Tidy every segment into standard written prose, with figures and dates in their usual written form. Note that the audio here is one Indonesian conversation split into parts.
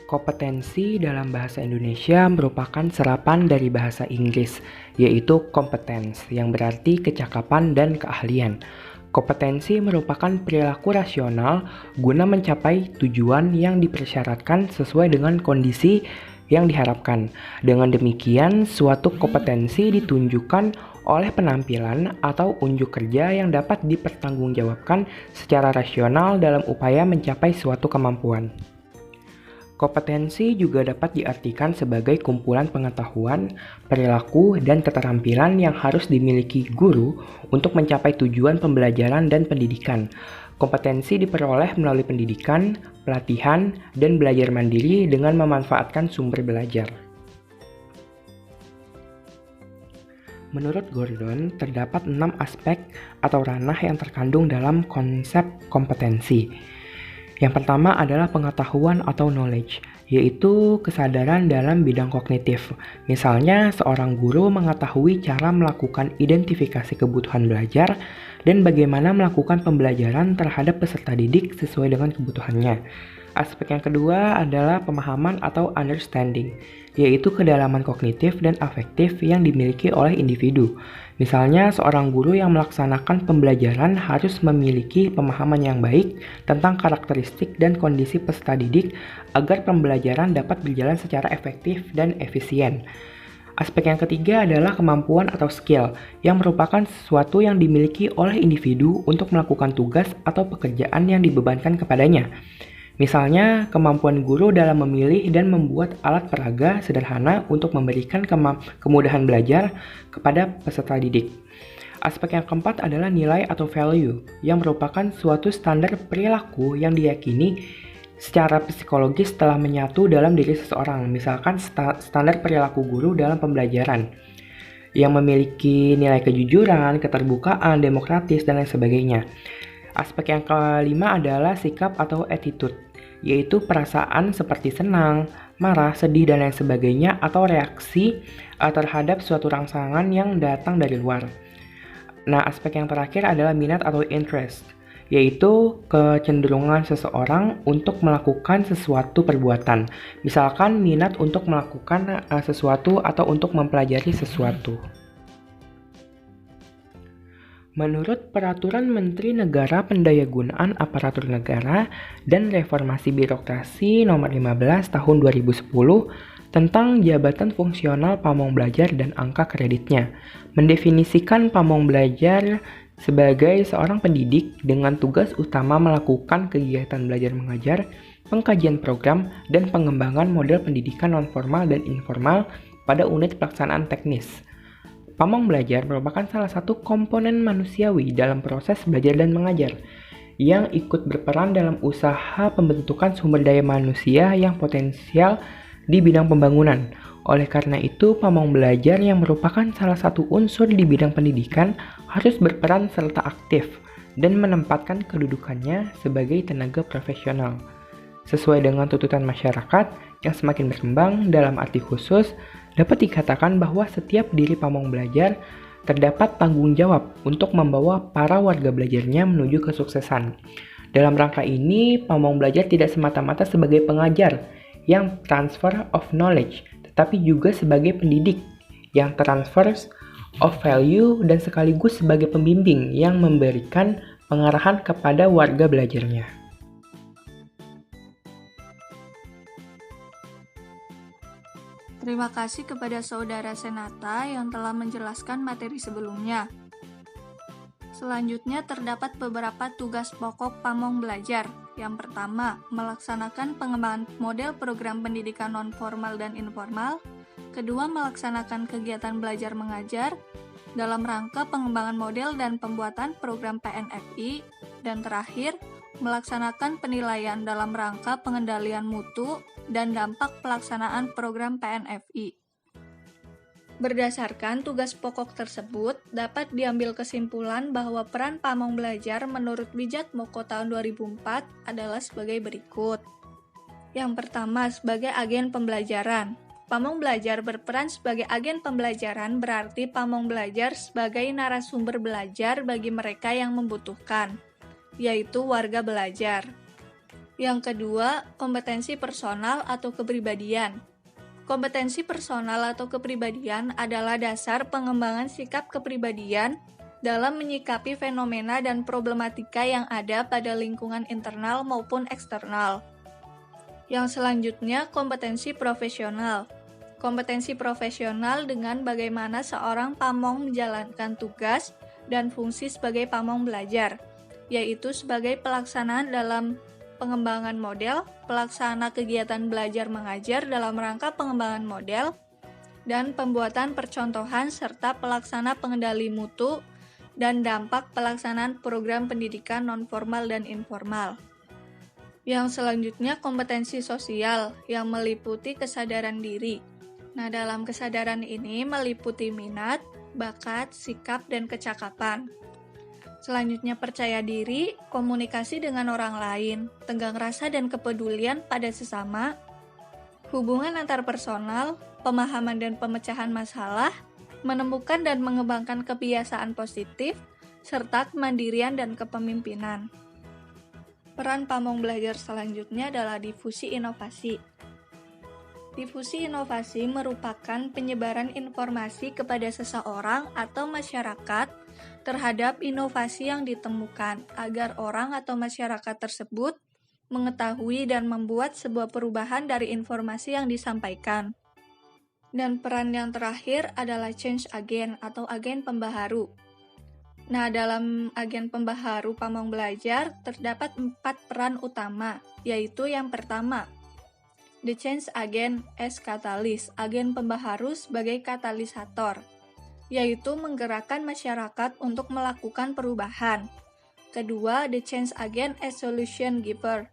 Kompetensi dalam bahasa Indonesia merupakan serapan dari bahasa Inggris, yaitu competence, yang berarti kecakapan dan keahlian. Kompetensi merupakan perilaku rasional guna mencapai tujuan yang dipersyaratkan sesuai dengan kondisi yang diharapkan. Dengan demikian, suatu kompetensi ditunjukkan oleh penampilan atau unjuk kerja yang dapat dipertanggungjawabkan secara rasional dalam upaya mencapai suatu kemampuan. Kompetensi juga dapat diartikan sebagai kumpulan pengetahuan, perilaku, dan keterampilan yang harus dimiliki guru untuk mencapai tujuan pembelajaran dan pendidikan. Kompetensi diperoleh melalui pendidikan, pelatihan, dan belajar mandiri dengan memanfaatkan sumber belajar. Menurut Gordon, terdapat 6 aspek atau ranah yang terkandung dalam konsep kompetensi. Yang pertama adalah pengetahuan atau knowledge, yaitu kesadaran dalam bidang kognitif. Misalnya, seorang guru mengetahui cara melakukan identifikasi kebutuhan belajar dan bagaimana melakukan pembelajaran terhadap peserta didik sesuai dengan kebutuhannya. Aspek yang kedua adalah pemahaman atau understanding, yaitu kedalaman kognitif dan afektif yang dimiliki oleh individu. Misalnya, seorang guru yang melaksanakan pembelajaran harus memiliki pemahaman yang baik tentang karakteristik dan kondisi peserta didik agar pembelajaran dapat berjalan secara efektif dan efisien. Aspek yang ketiga adalah kemampuan atau skill, yang merupakan sesuatu yang dimiliki oleh individu untuk melakukan tugas atau pekerjaan yang dibebankan kepadanya. Misalnya, kemampuan guru dalam memilih dan membuat alat peraga sederhana untuk memberikan kemudahan belajar kepada peserta didik. Aspek yang keempat adalah nilai atau value, yang merupakan suatu standar perilaku yang diyakini secara psikologis telah menyatu dalam diri seseorang. Misalkan standar perilaku guru dalam pembelajaran, yang memiliki nilai kejujuran, keterbukaan, demokratis, dan lain sebagainya. Aspek yang kelima adalah sikap atau attitude, yaitu perasaan seperti senang, marah, sedih, dan lain sebagainya, atau reaksi terhadap suatu rangsangan yang datang dari luar. Nah, aspek yang terakhir adalah minat atau interest, yaitu kecenderungan seseorang untuk melakukan sesuatu perbuatan. Misalkan minat untuk melakukan sesuatu atau untuk mempelajari sesuatu. Menurut Peraturan Menteri Negara Pendayagunaan Aparatur Negara dan Reformasi Birokrasi Nomor 15 Tahun 2010 tentang Jabatan Fungsional Pamong Belajar dan angka kreditnya, mendefinisikan pamong belajar sebagai seorang pendidik dengan tugas utama melakukan kegiatan belajar mengajar, pengkajian program, dan pengembangan model pendidikan nonformal dan informal pada unit pelaksanaan teknis. Pamong belajar merupakan salah satu komponen manusiawi dalam proses belajar dan mengajar yang ikut berperan dalam usaha pembentukan sumber daya manusia yang potensial di bidang pembangunan. Oleh karena itu, pamong belajar yang merupakan salah satu unsur di bidang pendidikan harus berperan serta aktif dan menempatkan kedudukannya sebagai tenaga profesional sesuai dengan tuntutan masyarakat yang semakin berkembang. Dalam arti khusus, dapat dikatakan bahwa setiap diri pamong belajar terdapat tanggung jawab untuk membawa para warga belajarnya menuju kesuksesan. Dalam rangka ini, pamong belajar tidak semata-mata sebagai pengajar yang transfer of knowledge, tetapi juga sebagai pendidik yang transfer of value dan sekaligus sebagai pembimbing yang memberikan pengarahan kepada warga belajarnya. Terima kasih kepada Saudara Senata yang telah menjelaskan materi sebelumnya. Selanjutnya terdapat beberapa tugas pokok pamong belajar. Yang pertama, melaksanakan pengembangan model program pendidikan nonformal dan informal. Kedua, melaksanakan kegiatan belajar mengajar dalam rangka pengembangan model dan pembuatan program PNFI. Dan terakhir, melaksanakan penilaian dalam rangka pengendalian mutu dan dampak pelaksanaan program PNFI. Berdasarkan tugas pokok tersebut, dapat diambil kesimpulan bahwa peran pamong belajar menurut Wijat Moko tahun 2004 adalah sebagai berikut. Yang pertama, sebagai agen pembelajaran. Pamong belajar berperan sebagai agen pembelajaran berarti pamong belajar sebagai narasumber belajar bagi mereka yang membutuhkan, yaitu warga belajar. Yang kedua, kompetensi personal atau kepribadian. Kompetensi personal atau kepribadian adalah dasar pengembangan sikap kepribadian dalam menyikapi fenomena dan problematika yang ada pada lingkungan internal maupun eksternal. Yang selanjutnya, kompetensi profesional. Kompetensi profesional dengan bagaimana seorang pamong menjalankan tugas dan fungsi sebagai pamong belajar, yaitu sebagai pelaksanaan dalam pengembangan model, pelaksana kegiatan belajar mengajar dalam rangka pengembangan model, dan pembuatan percontohan serta pelaksana pengendali mutu dan dampak pelaksanaan program pendidikan nonformal dan informal. Yang selanjutnya kompetensi sosial yang meliputi kesadaran diri. Nah, dalam kesadaran ini meliputi minat, bakat, sikap, dan kecakapan. Selanjutnya percaya diri, komunikasi dengan orang lain, tenggang rasa dan kepedulian pada sesama, hubungan antar personal, pemahaman dan pemecahan masalah, menemukan dan mengembangkan kebiasaan positif, serta kemandirian dan kepemimpinan. Peran pamong belajar selanjutnya adalah difusi inovasi. Difusi inovasi merupakan penyebaran informasi kepada seseorang atau masyarakat terhadap inovasi yang ditemukan agar orang atau masyarakat tersebut mengetahui dan membuat sebuah perubahan dari informasi yang disampaikan. Dan peran yang terakhir adalah change agent atau agen pembaharu. Nah, dalam agen pembaharu pamong belajar terdapat 4 peran utama, yaitu yang pertama, the change agent as catalyst, agen pembaharu sebagai katalisator, yaitu menggerakkan masyarakat untuk melakukan perubahan. Kedua, the change agent as solution giver,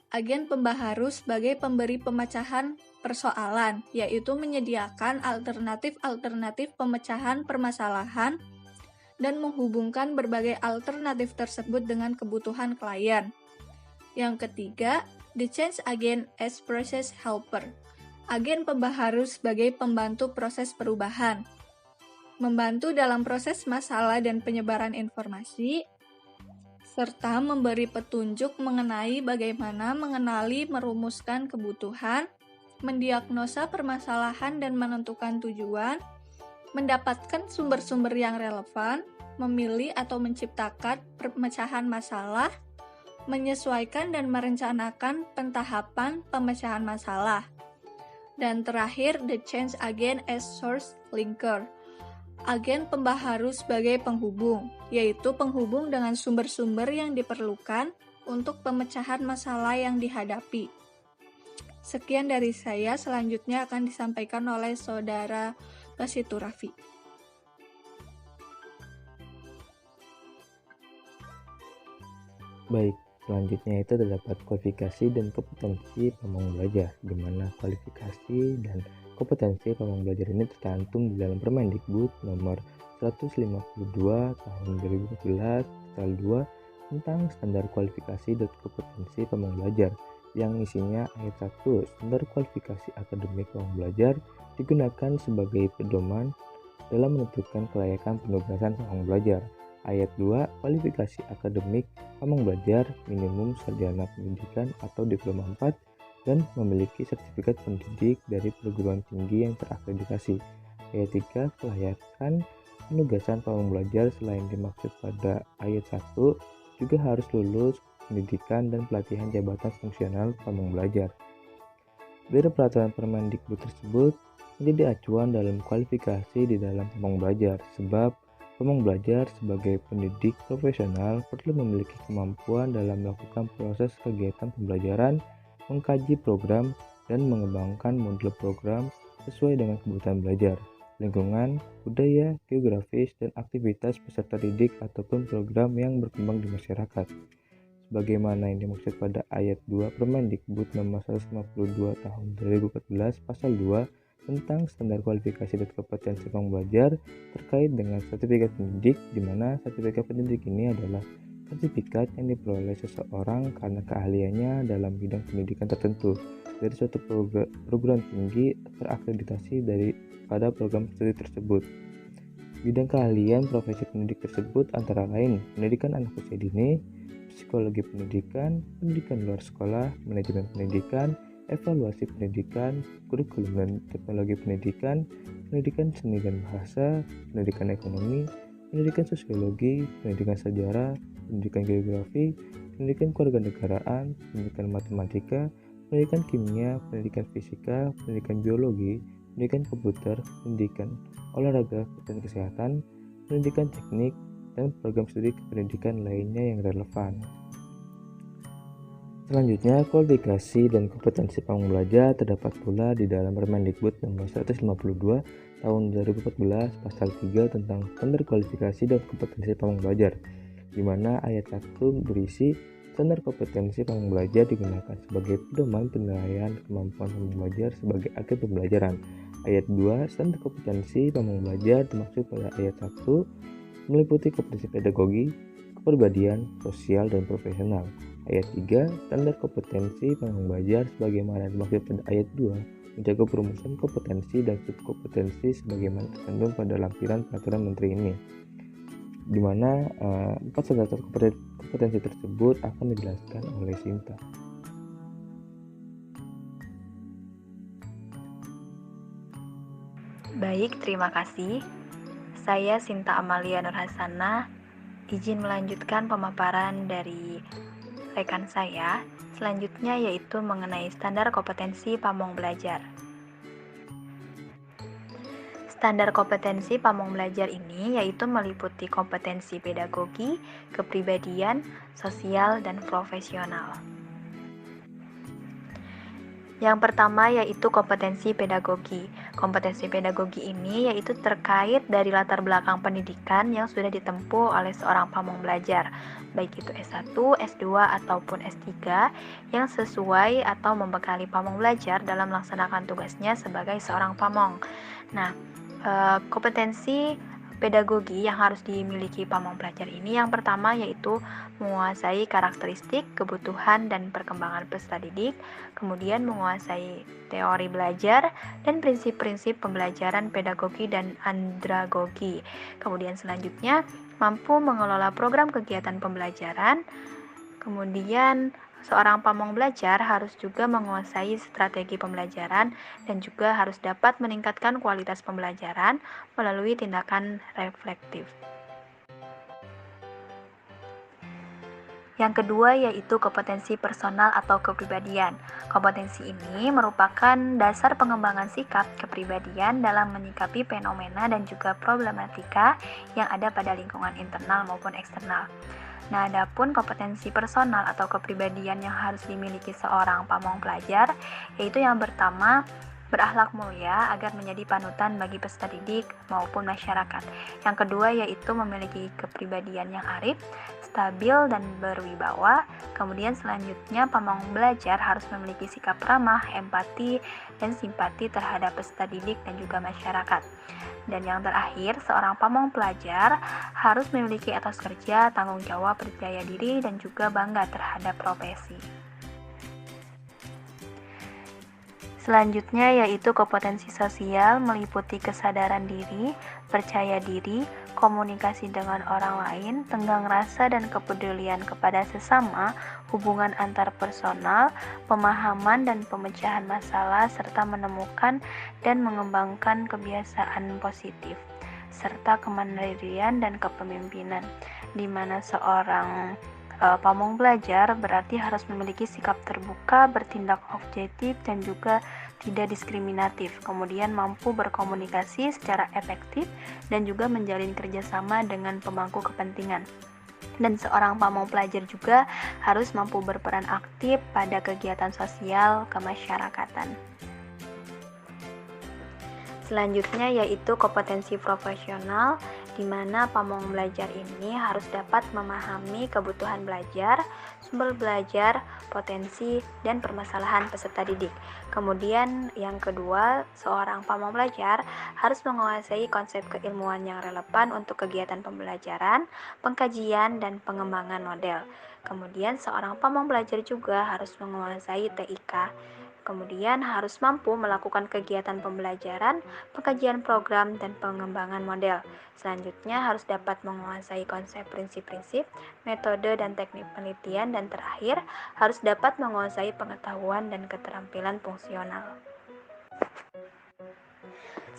agen pembaharu sebagai pemberi pemecahan persoalan, yaitu menyediakan alternatif-alternatif pemecahan permasalahan dan menghubungkan berbagai alternatif tersebut dengan kebutuhan klien. Yang ketiga, the change agent as process helper, agen pembaharu sebagai pembantu proses perubahan, membantu dalam proses masalah dan penyebaran informasi, serta memberi petunjuk mengenai bagaimana mengenali, merumuskan kebutuhan, mendiagnosa permasalahan dan menentukan tujuan, mendapatkan sumber-sumber yang relevan, memilih atau menciptakan pemecahan masalah, menyesuaikan dan merencanakan pentahapan pemecahan masalah. Dan terakhir, the change agent as source linker, agen pembaharu sebagai penghubung, yaitu penghubung dengan sumber-sumber yang diperlukan untuk pemecahan masalah yang dihadapi. Sekian dari saya, selanjutnya akan disampaikan oleh Saudara Basitu Raffi. Baik, selanjutnya itu terdapat kualifikasi dan kompetensi pamong belajar, di mana kualifikasi dan kompetensi pamong belajar ini tercantum di dalam Permendikbud nomor 152 tahun 2014 pasal 2 tentang standar kualifikasi dan kompetensi pamong belajar, yang isinya ayat 1, standar kualifikasi akademik pamong belajar digunakan sebagai pedoman dalam menentukan kelayakan penugasan pamong belajar. Ayat 2, kualifikasi akademik pamong belajar minimum sarjana pendidikan atau diploma 4 dan memiliki sertifikat pendidik dari perguruan tinggi yang terakreditasi. Ayat 3, kelayakan penugasan pamong belajar selain dimaksud pada ayat 1 juga harus lulus pendidikan dan pelatihan jabatan fungsional pamong belajar. Dari peraturan Permendikbud tersebut menjadi acuan dalam kualifikasi di dalam pamong belajar, sebab pamong belajar sebagai pendidik profesional perlu memiliki kemampuan dalam melakukan proses kegiatan pembelajaran, mengkaji program, dan mengembangkan model program sesuai dengan kebutuhan belajar, lingkungan, budaya, geografis, dan aktivitas peserta didik ataupun program yang berkembang di masyarakat. Sebagaimana yang dimaksud pada ayat 2 Permendikbud nomor 152 tahun 2014 pasal 2 tentang standar kualifikasi dan kompetensi pamong belajar terkait dengan sertifikat pendidik, di mana sertifikat pendidik ini adalah sertifikat yang diperoleh seseorang karena keahliannya dalam bidang pendidikan tertentu dari suatu perguruan tinggi terakreditasi pada program studi tersebut. Bidang keahlian profesi pendidik tersebut antara lain pendidikan anak usia dini, psikologi pendidikan, pendidikan luar sekolah, manajemen pendidikan, evaluasi pendidikan, kurikulum dan teknologi pendidikan, pendidikan seni dan bahasa, pendidikan ekonomi, pendidikan sosiologi, pendidikan sejarah, pendidikan geografi, pendidikan kewarganegaraan, pendidikan matematika, pendidikan kimia, pendidikan fisika, pendidikan biologi, pendidikan komputer, pendidikan olahraga dan kesehatan, pendidikan teknik, dan program studi pendidikan lainnya yang relevan. Selanjutnya, kualifikasi dan kompetensi pamong belajar terdapat pula di dalam Permendikbud nomor 152 tahun 2014 pasal 3 tentang standar kualifikasi dan kompetensi pamong belajar, di mana ayat 1 berisi standar kompetensi pamong belajar digunakan sebagai pedoman penilaian kemampuan pamong belajar sebagai agen pembelajaran. Ayat 2, standar kompetensi pamong belajar dimaksud pada ayat 1 meliputi kompetensi pedagogi, kepribadian, sosial, dan profesional. Ayat 3, standar kompetensi pamong belajar sebagaimana dimaksud pada ayat 2 menjaga perumusan kompetensi dan subkompetensi sebagaimana terkandung pada lampiran peraturan menteri ini, di mana 4 standar kompetensi tersebut akan dijelaskan oleh Sinta. Baik, terima kasih. Saya Sinta Amalia Nurhasana, izin melanjutkan pemaparan dari rekan saya. Selanjutnya yaitu mengenai standar kompetensi pamong belajar. Standar kompetensi pamong belajar ini yaitu meliputi kompetensi pedagogi, kepribadian, sosial, dan profesional. Yang pertama yaitu kompetensi pedagogi. Kompetensi pedagogi ini yaitu terkait dari latar belakang pendidikan yang sudah ditempuh oleh seorang pamong belajar, baik itu S1, S2, ataupun S3 yang sesuai atau membekali pamong belajar dalam melaksanakan tugasnya sebagai seorang pamong. Nah, kompetensi pedagogi yang harus dimiliki pamong belajar ini yang pertama yaitu menguasai karakteristik, kebutuhan, dan perkembangan peserta didik, kemudian menguasai teori belajar dan prinsip-prinsip pembelajaran pedagogi dan andragogi. Kemudian selanjutnya mampu mengelola program kegiatan pembelajaran. Kemudian seorang pamong belajar harus juga menguasai strategi pembelajaran dan juga harus dapat meningkatkan kualitas pembelajaran melalui tindakan reflektif. Yang kedua yaitu kompetensi personal atau kepribadian. Kompetensi ini merupakan dasar pengembangan sikap kepribadian dalam menyikapi fenomena dan juga problematika yang ada pada lingkungan internal maupun eksternal. Nah, adapun kompetensi personal atau kepribadian yang harus dimiliki seorang pamong belajar, yaitu yang pertama, berakhlak mulia agar menjadi panutan bagi peserta didik maupun masyarakat. Yang kedua yaitu memiliki kepribadian yang arif, stabil, dan berwibawa. Kemudian selanjutnya pamong belajar harus memiliki sikap ramah, empati, dan simpati terhadap peserta didik dan juga masyarakat. Dan yang terakhir, seorang pamong pelajar harus memiliki etos kerja, tanggung jawab, percaya diri, dan juga bangga terhadap profesi. Selanjutnya yaitu kompetensi sosial meliputi kesadaran diri, percaya diri, komunikasi dengan orang lain, tenggang rasa dan kepedulian kepada sesama, hubungan antar personal, pemahaman dan pemecahan masalah, serta menemukan dan mengembangkan kebiasaan positif, serta kemandirian dan kepemimpinan, di mana seorang pamong belajar berarti harus memiliki sikap terbuka, bertindak objektif, dan juga tidak diskriminatif, kemudian mampu berkomunikasi secara efektif dan juga menjalin kerjasama dengan pemangku kepentingan. Dan seorang pamong pelajar juga harus mampu berperan aktif pada kegiatan sosial kemasyarakatan. Selanjutnya yaitu kompetensi profesional, di mana pamong belajar ini harus dapat memahami kebutuhan belajar, sumber belajar, potensi, dan permasalahan peserta didik. Kemudian yang kedua, seorang pamong belajar harus menguasai konsep keilmuan yang relevan untuk kegiatan pembelajaran, pengkajian, dan pengembangan model. Kemudian seorang pamong belajar juga harus menguasai TIK, Kemudian harus mampu melakukan kegiatan pembelajaran, pengkajian program, dan pengembangan model. Selanjutnya harus dapat menguasai konsep prinsip-prinsip, metode dan teknik penelitian, dan terakhir harus dapat menguasai pengetahuan dan keterampilan fungsional.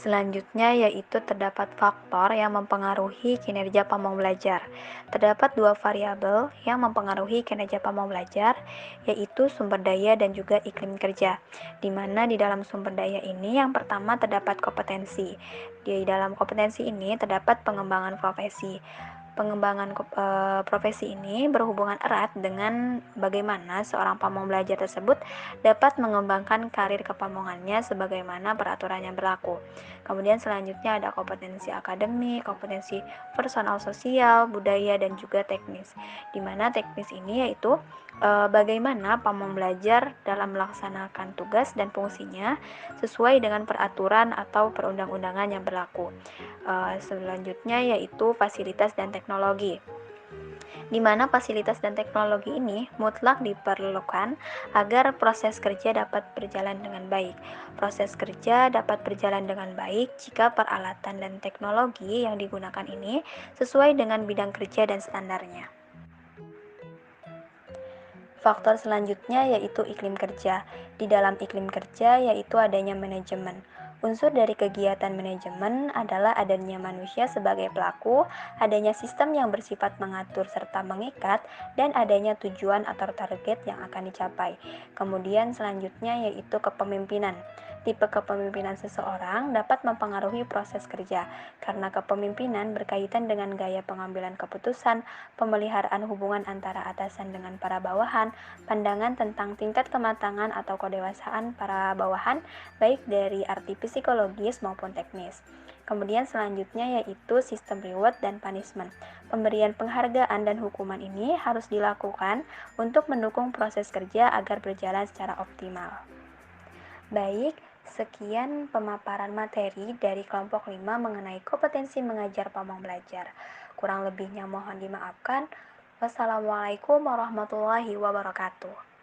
Selanjutnya yaitu terdapat faktor yang mempengaruhi kinerja pamong belajar. Terdapat dua variabel yang mempengaruhi kinerja pamong belajar, yaitu sumber daya dan juga iklim kerja. Di mana di dalam sumber daya ini yang pertama terdapat kompetensi. Di dalam kompetensi ini terdapat pengembangan profesi. Pengembangan profesi ini berhubungan erat dengan bagaimana seorang pamong belajar tersebut dapat mengembangkan karir kepamongannya sebagaimana peraturan yang berlaku. Kemudian selanjutnya ada kompetensi akademik, kompetensi personal sosial, budaya, dan juga teknis. Di mana teknis ini yaitu bagaimana pamong belajar dalam melaksanakan tugas dan fungsinya sesuai dengan peraturan atau perundang-undangan yang berlaku. Selanjutnya yaitu fasilitas dan teknologi, di mana fasilitas dan teknologi ini mutlak diperlukan agar proses kerja dapat berjalan dengan baik. Proses kerja dapat berjalan dengan baik jika peralatan dan teknologi yang digunakan ini sesuai dengan bidang kerja dan standarnya. Faktor selanjutnya yaitu iklim kerja. Di dalam iklim kerja yaitu adanya manajemen. Unsur dari kegiatan manajemen adalah adanya manusia sebagai pelaku, adanya sistem yang bersifat mengatur serta mengikat, dan adanya tujuan atau target yang akan dicapai. Kemudian selanjutnya yaitu kepemimpinan. Tipe kepemimpinan seseorang dapat mempengaruhi proses kerja, karena kepemimpinan berkaitan dengan gaya pengambilan keputusan, pemeliharaan hubungan antara atasan dengan para bawahan, pandangan tentang tingkat kematangan atau kedewasaan para bawahan, baik dari arti psikologis maupun teknis. Kemudian selanjutnya yaitu sistem reward dan punishment. Pemberian penghargaan dan hukuman ini harus dilakukan untuk mendukung proses kerja agar berjalan secara optimal. Baik, sekian pemaparan materi dari kelompok 5 mengenai kompetensi mengajar pamong belajar. Kurang lebihnya mohon dimaafkan. Wassalamualaikum warahmatullahi wabarakatuh.